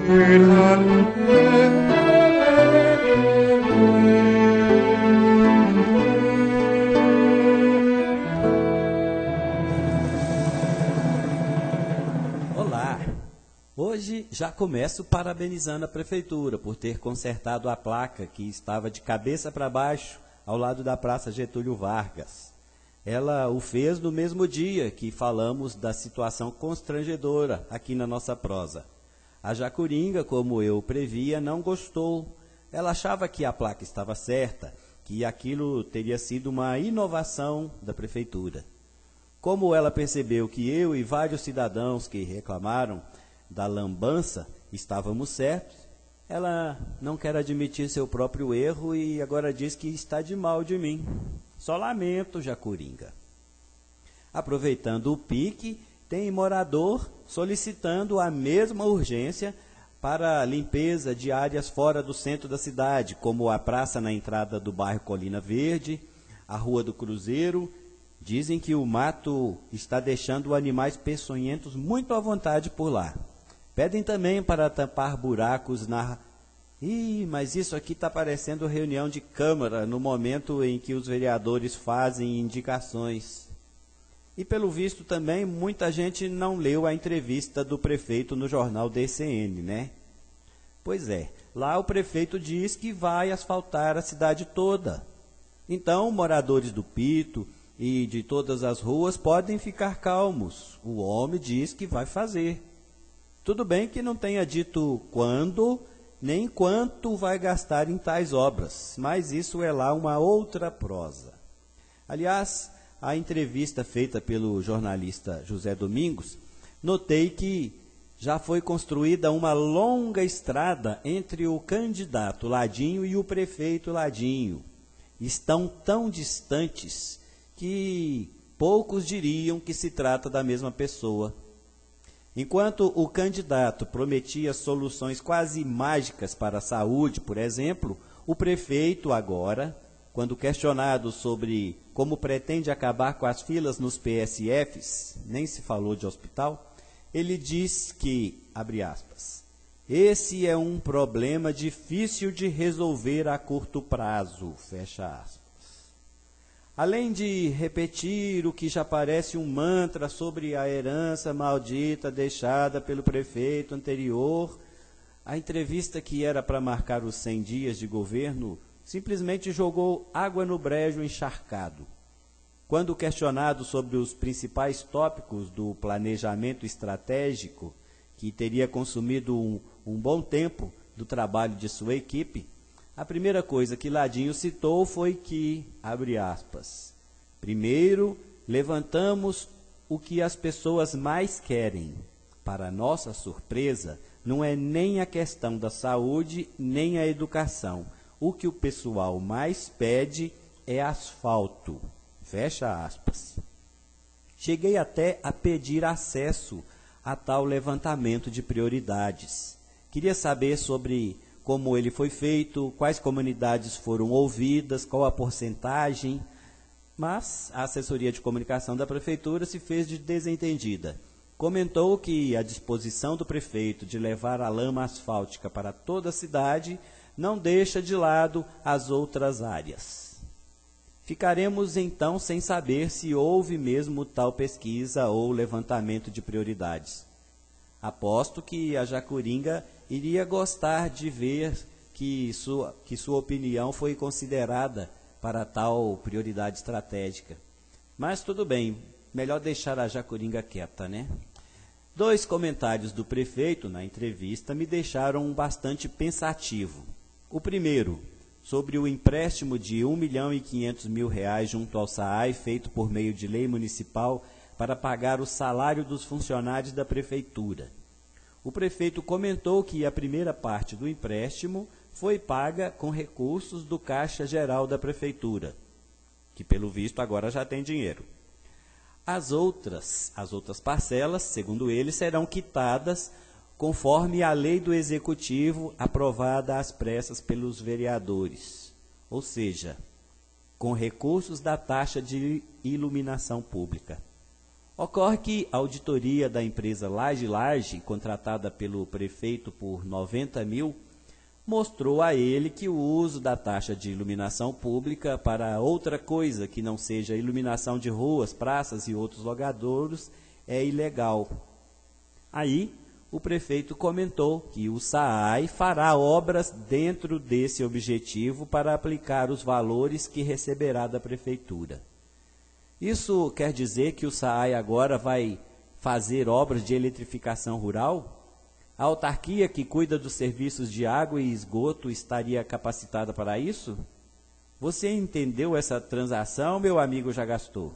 Olá! Hoje já começo parabenizando a Prefeitura por ter consertado a placa que estava de cabeça para baixo ao lado da Praça Getúlio Vargas. Ela o fez no mesmo dia que falamos da situação constrangedora aqui na nossa prosa. A Jacuringa, como eu previa, não gostou. Ela achava que a placa estava certa, que aquilo teria sido uma inovação da Prefeitura. Como ela percebeu que eu e vários cidadãos que reclamaram da lambança estávamos certos, ela não quer admitir seu próprio erro e agora diz que está de mal de mim. Só lamento, Jacuringa. Aproveitando o pique, tem morador solicitando a mesma urgência para a limpeza de áreas fora do centro da cidade, como a praça na entrada do bairro Colina Verde, a Rua do Cruzeiro. Dizem que o mato está deixando animais peçonhentos muito à vontade por lá. Pedem também para tampar buracos na... mas isso aqui está parecendo reunião de Câmara no momento em que os vereadores fazem indicações. E pelo visto também muita gente não leu a entrevista do prefeito no jornal DCN, né? Pois é, lá o prefeito diz que vai asfaltar a cidade toda. Então, moradores do Pito e de todas as ruas podem ficar calmos. O homem diz que vai fazer. Tudo bem que não tenha dito quando, nem quanto vai gastar em tais obras, mas isso é lá uma outra prosa. Aliás, a entrevista feita pelo jornalista José Domingos, notei que já foi construída uma longa estrada entre o candidato Ladinho e o prefeito Ladinho. Estão tão distantes que poucos diriam que se trata da mesma pessoa. Enquanto o candidato prometia soluções quase mágicas para a saúde, por exemplo, o prefeito agora, quando questionado sobre como pretende acabar com as filas nos PSFs, nem se falou de hospital, ele diz que, abre aspas, esse é um problema difícil de resolver a curto prazo, fecha aspas. Além de repetir o que já parece um mantra sobre a herança maldita deixada pelo prefeito anterior, a entrevista que era para marcar os 100 dias de governo simplesmente jogou água no brejo encharcado. Quando questionado sobre os principais tópicos do planejamento estratégico, que teria consumido um bom tempo do trabalho de sua equipe, a primeira coisa que Ladinho citou foi que, abre aspas, primeiro, levantamos o que as pessoas mais querem. Para nossa surpresa, não é nem a questão da saúde, nem a educação. O que o pessoal mais pede é asfalto. Fecha aspas. Cheguei até a pedir acesso a tal levantamento de prioridades. Queria saber sobre como ele foi feito, quais comunidades foram ouvidas, qual a porcentagem, mas a assessoria de comunicação da prefeitura se fez de desentendida. Comentou que a disposição do prefeito de levar a lama asfáltica para toda a cidade não deixa de lado as outras áreas. Ficaremos então sem saber se houve mesmo tal pesquisa ou levantamento de prioridades. Aposto que a Jacuringa iria gostar de ver que sua opinião foi considerada para tal prioridade estratégica. Mas tudo bem, melhor deixar a Jacuringa quieta, né? 2 comentários do prefeito na entrevista me deixaram bastante pensativo. O primeiro, sobre o empréstimo de R$1.500.000 junto ao SAAI, feito por meio de lei municipal para pagar o salário dos funcionários da prefeitura. O prefeito comentou que a primeira parte do empréstimo foi paga com recursos do Caixa Geral da Prefeitura, que pelo visto agora já tem dinheiro. As outras parcelas, segundo ele, serão quitadas conforme a lei do Executivo aprovada às pressas pelos vereadores, ou seja, com recursos da taxa de iluminação pública. Ocorre que a auditoria da empresa Laje, contratada pelo prefeito por 90 mil, mostrou a ele que o uso da taxa de iluminação pública para outra coisa que não seja iluminação de ruas, praças e outros logradouros é ilegal. Aí, o prefeito comentou que o SAAI fará obras dentro desse objetivo para aplicar os valores que receberá da prefeitura. Isso quer dizer que o SAAI agora vai fazer obras de eletrificação rural? A autarquia que cuida dos serviços de água e esgoto estaria capacitada para isso? Você entendeu essa transação, meu amigo Jagastor?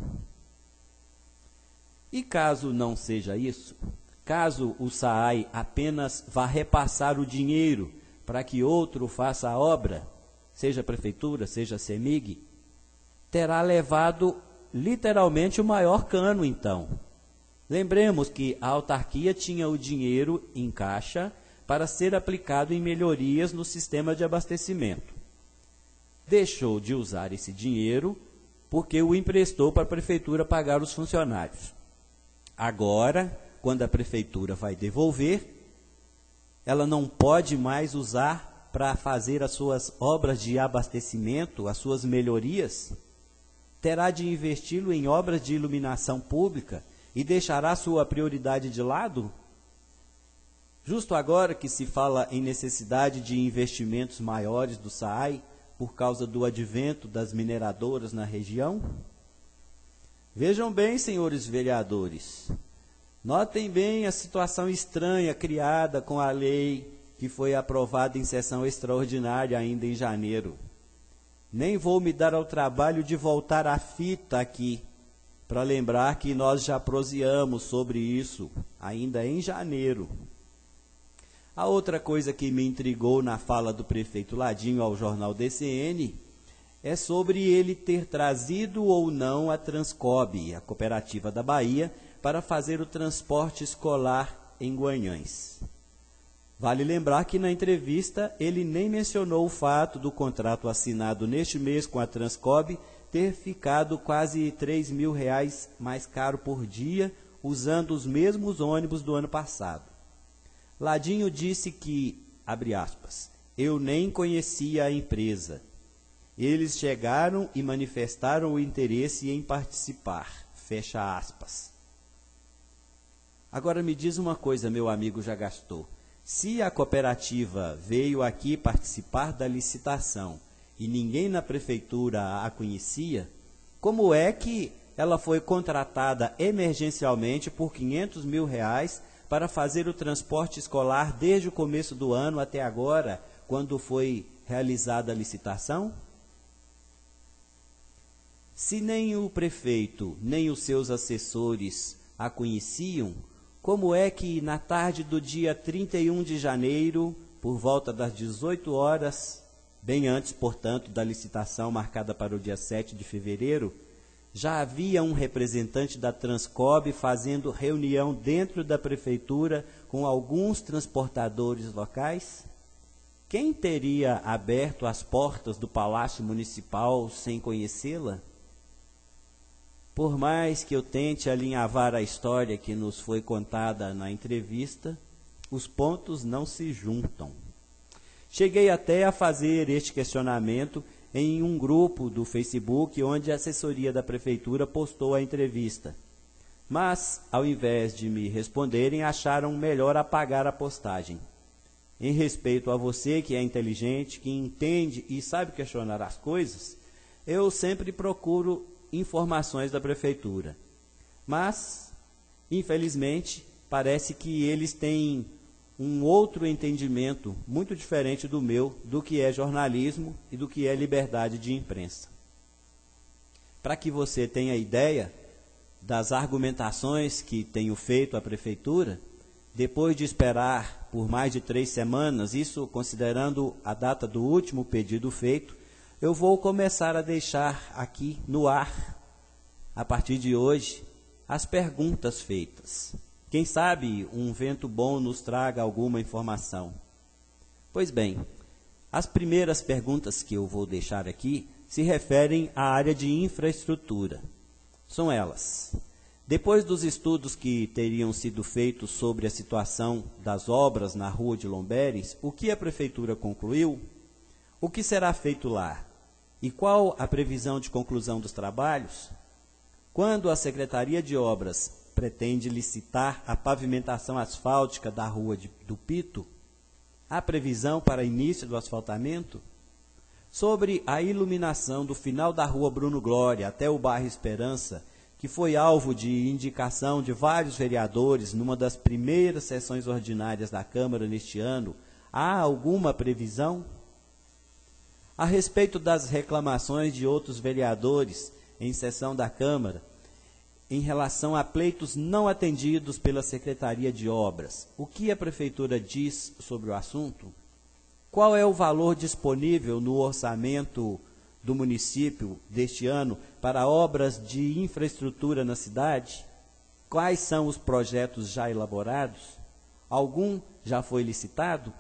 E caso não seja isso, caso o SAAI apenas vá repassar o dinheiro para que outro faça a obra, seja a prefeitura, seja a CEMIG, terá levado literalmente o maior cano, então. Lembremos que a autarquia tinha o dinheiro em caixa para ser aplicado em melhorias no sistema de abastecimento. Deixou de usar esse dinheiro porque o emprestou para a prefeitura pagar os funcionários. Agora, quando a prefeitura vai devolver, ela não pode mais usar para fazer as suas obras de abastecimento, as suas melhorias. Terá de investi-lo em obras de iluminação pública e deixará sua prioridade de lado? Justo agora que se fala em necessidade de investimentos maiores do SAAI por causa do advento das mineradoras na região? Vejam bem, senhores vereadores, notem bem a situação estranha criada com a lei que foi aprovada em sessão extraordinária ainda em janeiro. Nem vou me dar ao trabalho de voltar a fita aqui, para lembrar que nós já proseamos sobre isso, ainda em janeiro. A outra coisa que me intrigou na fala do prefeito Ladinho ao jornal DCN é sobre ele ter trazido ou não a Transcob, a cooperativa da Bahia, para fazer o transporte escolar em Guanhães. Vale lembrar que na entrevista ele nem mencionou o fato do contrato assinado neste mês com a Transcob ter ficado quase R$3.000 mais caro por dia, usando os mesmos ônibus do ano passado. Ladinho disse que, abre aspas, eu nem conhecia a empresa. Eles chegaram e manifestaram o interesse em participar, fecha aspas. Agora me diz uma coisa, meu amigo Jagastor, se a cooperativa veio aqui participar da licitação e ninguém na prefeitura a conhecia, como é que ela foi contratada emergencialmente por R$500 mil para fazer o transporte escolar desde o começo do ano até agora, quando foi realizada a licitação? Se nem o prefeito, nem os seus assessores a conheciam, como é que na tarde do dia 31 de janeiro, por volta das 18 horas, bem antes, portanto, da licitação marcada para o dia 7 de fevereiro, já havia um representante da Transcob fazendo reunião dentro da prefeitura com alguns transportadores locais? Quem teria aberto as portas do Palácio Municipal sem conhecê-la? Por mais que eu tente alinhavar a história que nos foi contada na entrevista, os pontos não se juntam. Cheguei até a fazer este questionamento em um grupo do Facebook, onde a assessoria da prefeitura postou a entrevista. Mas, ao invés de me responderem, acharam melhor apagar a postagem. Em respeito a você, que é inteligente, que entende e sabe questionar as coisas, eu sempre procuro informações da prefeitura. Mas, infelizmente, parece que eles têm um outro entendimento muito diferente do meu, do que é jornalismo e do que é liberdade de imprensa. Para que você tenha ideia das argumentações que tenho feito à prefeitura, depois de esperar por mais de 3 semanas, isso considerando a data do último pedido feito, eu vou começar a deixar aqui no ar, a partir de hoje, as perguntas feitas. Quem sabe um vento bom nos traga alguma informação. Pois bem, as primeiras perguntas que eu vou deixar aqui se referem à área de infraestrutura. São elas: Depois dos estudos que teriam sido feitos sobre a situação das obras na Rua de Lomberes, o que a Prefeitura concluiu? O que será feito lá? E qual a previsão de conclusão dos trabalhos? Quando a Secretaria de Obras pretende licitar a pavimentação asfáltica da Rua do Pito, há previsão para início do asfaltamento? Sobre a iluminação do final da Rua Bruno Glória até o bairro Esperança, que foi alvo de indicação de vários vereadores numa das primeiras sessões ordinárias da Câmara neste ano, há alguma previsão? A respeito das reclamações de outros vereadores em sessão da Câmara, em relação a pleitos não atendidos pela Secretaria de Obras, o que a Prefeitura diz sobre o assunto? Qual é o valor disponível no orçamento do município deste ano para obras de infraestrutura na cidade? Quais são os projetos já elaborados? Algum já foi licitado?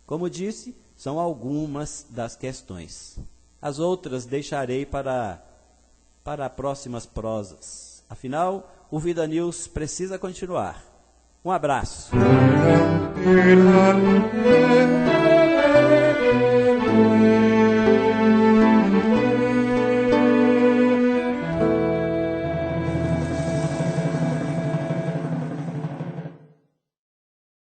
Como disse, são algumas das questões. As outras deixarei para próximas prosas. Afinal, o Vida News precisa continuar. Um abraço.